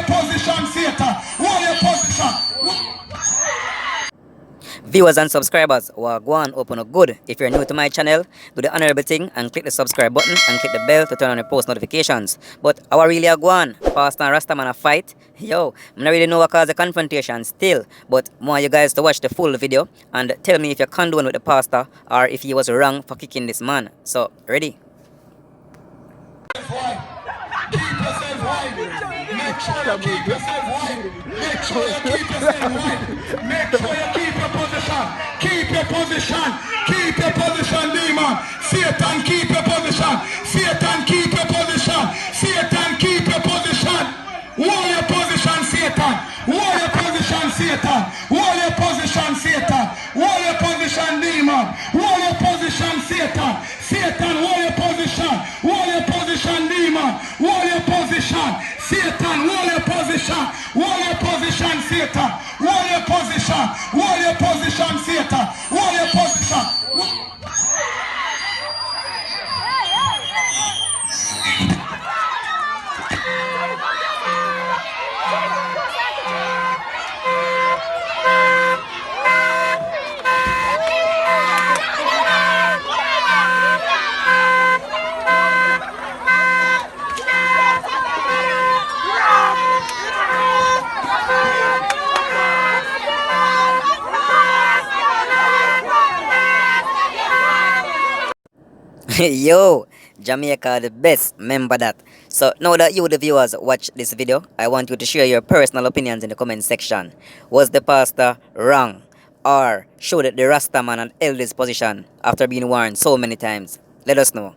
Position, Satan. Hold your position. Viewers and subscribers, go on open up good. If you're new to my channel, do the honorable thing and click the subscribe button and click the bell to turn on the post notifications. But our really a go on, Pastor and Rastaman a fight. Yo, I don't really know what caused the confrontation still, but I want you guys to watch the full video and tell me if you condone with the pastor or if he was wrong for kicking this man. So, ready? Keep yourself white. Make sure you keep yourself white. Make sure you keep yourself white. Make sure you keep your position. Keep your position. Keep your position, demon. Satan, keep your position. Satan, keep your position. Satan, keep your position. Hold your position, Satan. Hold your position, Satan. Hold your position, Satan. Hold your position, demon. Hold your position, Satan. Satan, hold your position. Hold your position, demon. Hold your position, Satan. Hold your position. Hold your position, Satan. Hold your position. Hold your position, Satan. Hold your position. Yo, Jamaica the best, remember that. So now that you the viewers watch this video, I want you to share your personal opinions in the comment section. Was the pastor wrong? Or should the Rasta man and held his position after being warned so many times? Let us know.